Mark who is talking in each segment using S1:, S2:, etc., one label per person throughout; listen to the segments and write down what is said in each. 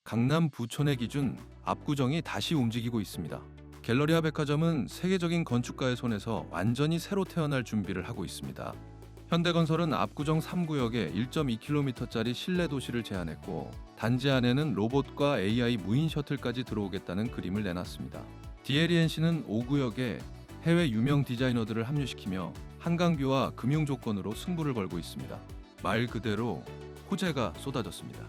S1: 강남 부촌의 기준 압구정이 다시 움직이고 있습니다. 갤러리아 백화점은 세계적인 건축가의 손에서 완전히 새로 태어날 준비를 하고 있습니다. 현대건설은 압구정 3구역에 1.2km짜리 실내 도시를 제안했고, 단지 안에는 로봇과 AI 무인 셔틀까지 들어오겠다는 그림을 내놨습니다. DLENC는 5구역에 해외 유명 디자이너들을 합류시키며 한강뷰와 금융 조건으로 승부를 걸고 있습니다. 말 그대로 호재가 쏟아졌습니다.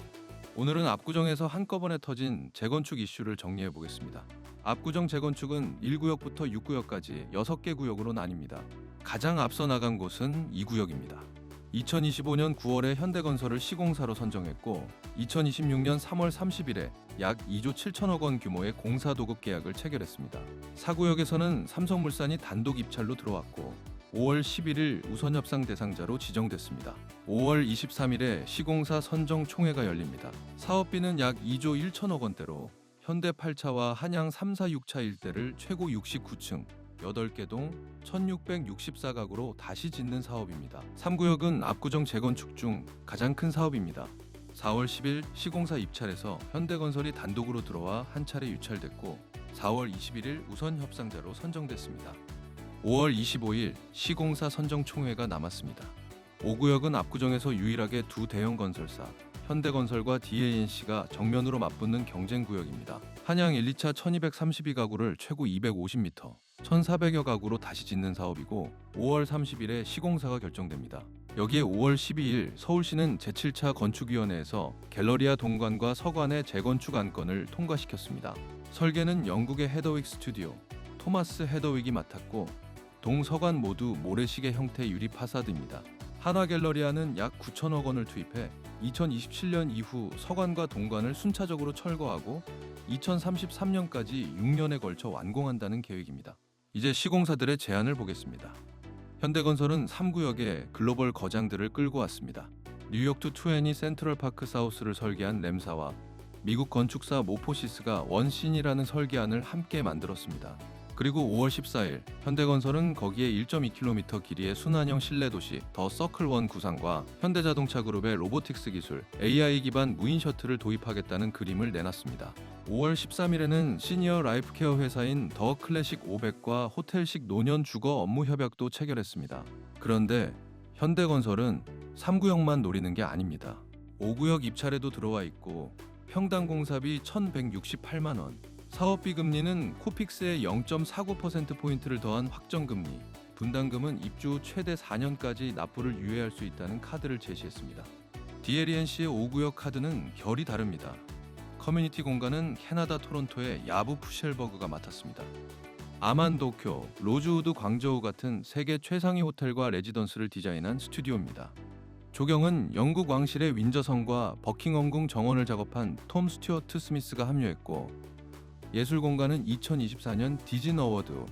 S1: 오늘은 압구정에서 한꺼번에 터진 재건축 이슈를 정리해 보겠습니다. 압구정 재건축은 1구역부터 6구역까지 6개 구역으로 나뉩니다. 가장 앞서 나간 곳은 2구역입니다. 2025년 9월에 현대건설을 시공사로 선정했고 2026년 3월 30일에 약 2조 7천억 원 규모의 공사 도급 계약을 체결했습니다. 4구역에서는 삼성물산이 단독 입찰로 들어왔고 5월 11일 우선협상 대상자로 지정됐습니다. 5월 23일에 시공사 선정 총회가 열립니다. 사업비는 약 2조 1천억 원대로 현대 8차와 한양 3, 4, 6차 일대를 최고 69층 8개 동 1664가구로 다시 짓는 사업입니다. 3구역은 압구정 재건축 중 가장 큰 사업입니다. 4월 10일 시공사 입찰에서 현대건설이 단독으로 들어와 한 차례 유찰됐고 4월 21일 우선 협상자로 선정됐습니다. 5월 25일 시공사 선정 총회가 남았습니다. 5구역은 압구정에서 유일하게 두 대형 건설사 현대건설과 DLENC가 정면으로 맞붙는 경쟁구역입니다. 한양 1, 2차 1232가구를 최고 250m, 1400여 가구로 다시 짓는 사업이고 5월 30일에 시공사가 결정됩니다. 여기에 5월 12일 서울시는 제7차 건축위원회에서 갤러리아 동관과 서관의 재건축 안건을 통과시켰습니다. 설계는 영국의 헤더윅 스튜디오, 토마스 헤더윅이 맡았고 동서관 모두 모래시계 형태 유리 파사드입니다. 한화갤러리아는 약 9천억 원을 투입해 2027년 이후 서관과 동관을 순차적으로 철거하고 2033년까지 6년에 걸쳐 완공한다는 계획입니다. 이제 시공사들의 제안을 보겠습니다. 현대건설은 3구역에 글로벌 거장들을 끌고 왔습니다. 뉴욕2 20 센트럴파크 사우스를 설계한 램사와 미국 건축사 모포시스가 원신이라는 설계안을 함께 만들었습니다. 그리고 5월 14일 현대건설은 거기에 1.2km 길이의 순환형 실내도시 더 서클1 구상과 현대자동차 그룹의 로보틱스 기술, AI 기반 무인 셔틀을 도입하겠다는 그림을 내놨습니다. 5월 13일에는 시니어 라이프케어 회사인 더 클래식 500과 호텔식 노년 주거 업무 협약도 체결했습니다. 그런데 현대건설은 3구역만 노리는 게 아닙니다. 5구역 입찰에도 들어와 있고 평당 공사비 1,168만 원, 사업비 금리는 코픽스의 0.49%포인트를 더한 확정금리, 분담금은 입주 후 최대 4년까지 납부를 유예할 수 있다는 카드를 제시했습니다. DLENC의 5구역 카드는 결이 다릅니다. 커뮤니티 공간은 캐나다 토론토의 야부 푸셸버그가 맡았습니다. 아만 도쿄, 로즈우드 광저우 같은 세계 최상위 호텔과 레지던스를 디자인한 스튜디오입니다. 조경은 영국 왕실의 윈저성과 버킹엄궁 정원을 작업한 톰 스튜어트 스미스가 합류했고 예술 공간은 2024년 디진 어워드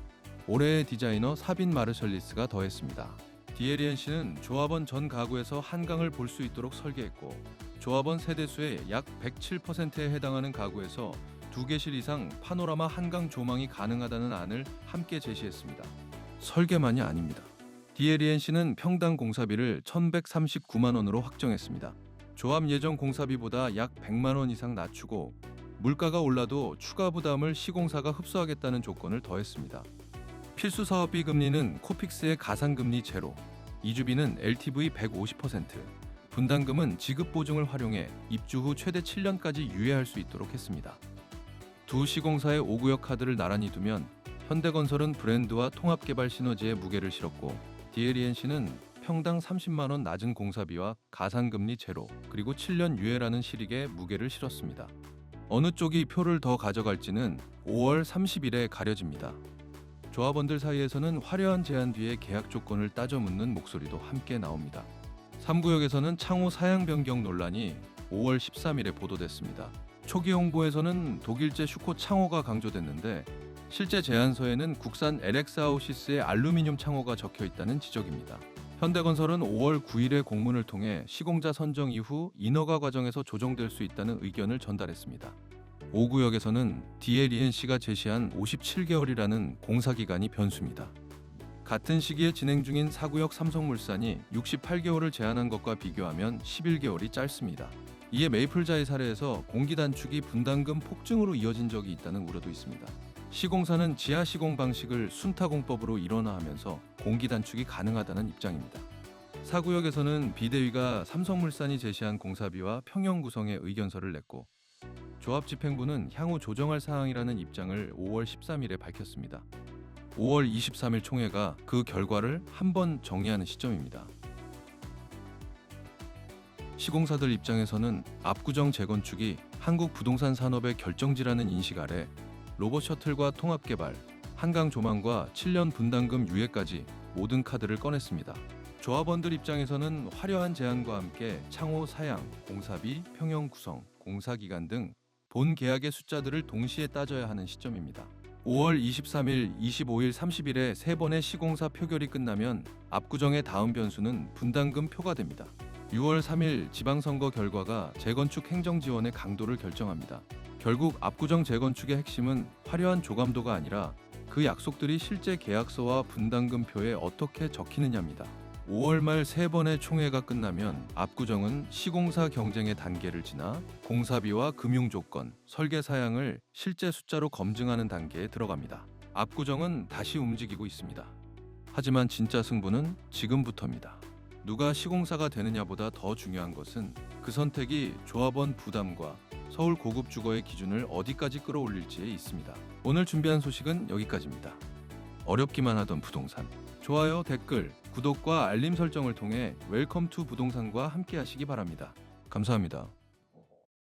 S1: 올해의 디자이너 사빈 마르셜리스가 더했습니다. DLENC는 조합원 전 가구에서 한강을 볼 수 있도록 설계했고 조합원 세대수의 약 107%에 해당하는 가구에서 2개실 이상 파노라마 한강 조망이 가능하다는 안을 함께 제시했습니다. 설계만이 아닙니다. DLENC는 평당 공사비를 1,139만 원으로 확정했습니다. 조합 예정 공사비보다 약 100만 원 이상 낮추고 물가가 올라도 추가 부담을 시공사가 흡수하겠다는 조건을 더했습니다. 필수 사업비 금리는 코픽스의 가상금리 제로, 이주비는 LTV 150%, 분담금은 지급 보증을 활용해 입주 후 최대 7년까지 유예할 수 있도록 했습니다. 두 시공사의 5구역 카드를 나란히 두면 현대건설은 브랜드와 통합개발 시너지에 무게를 실었고 DLENC는 평당 30만 원 낮은 공사비와 가상금리 제로, 그리고 7년 유예라는 실익에 무게를 실었습니다. 어느 쪽이 표를 더 가져갈지는 5월 30일에 가려집니다. 조합원들 사이에서는 화려한 제안 뒤에 계약 조건을 따져 묻는 목소리도 함께 나옵니다. 3구역에서는 창호 사양 변경 논란이 5월 13일에 보도됐습니다. 초기 홍보에서는 독일제 슈코 창호가 강조됐는데 실제 제안서에는 국산 LX아우시스의 알루미늄 창호가 적혀 있다는 지적입니다. 현대건설은 5월 9일에 공문을 통해 시공자 선정 이후 인허가 과정에서 조정될 수 있다는 의견을 전달했습니다. 5구역에서는 DLENC가 제시한 57개월이라는 공사기간이 변수입니다. 같은 시기에 진행 중인 4구역 삼성물산이 68개월을 제한한 것과 비교하면 11개월이 짧습니다. 이에 메이플자의 사례에서 공기 단축이 분담금 폭증으로 이어진 적이 있다는 우려도 있습니다. 시공사는 지하 시공 방식을 순타공법으로 일원화하면서 공기 단축이 가능하다는 입장입니다. 사구역에서는 비대위가 삼성물산이 제시한 공사비와 평형 구성의 의견서를 냈고, 조합집행부는 향후 조정할 사항이라는 입장을 5월 13일에 밝혔습니다. 5월 23일 총회가 그 결과를 한번 정리하는 시점입니다. 시공사들 입장에서는 압구정 재건축이 한국 부동산 산업의 결정지라는 인식 아래 로봇 셔틀과 통합 개발, 한강 조망과 7년 분담금 유예까지 모든 카드를 꺼냈습니다. 조합원들 입장에서는 화려한 제안과 함께 창호 사양, 공사비, 평형 구성, 공사 기간 등 본 계약의 숫자들을 동시에 따져야 하는 시점입니다. 5월 23일, 25일, 30일에 세 번의 시공사 표결이 끝나면 압구정의 다음 변수는 분담금 표가됩니다. 6월 3일 지방선거 결과가 재건축 행정지원의 강도를 결정합니다. 결국 압구정 재건축의 핵심은 화려한 조감도가 아니라 그 약속들이 실제 계약서와 분담금표에 어떻게 적히느냐입니다. 5월 말 세 번의 총회가 끝나면 압구정은 시공사 경쟁의 단계를 지나 공사비와 금융 조건, 설계 사양을 실제 숫자로 검증하는 단계에 들어갑니다. 압구정은 다시 움직이고 있습니다. 하지만 진짜 승부는 지금부터입니다. 누가 시공사가 되느냐보다 더 중요한 것은 그 선택이 조합원 부담과 서울 고급 주거의 기준을 어디까지 끌어올릴지에 있습니다. 오늘 준비한 소식은 여기까지입니다. 어렵기만 하던 부동산. 좋아요, 댓글, 구독과 알림 설정을 통해 웰컴 투 부동산과 함께 하시기 바랍니다. 감사합니다.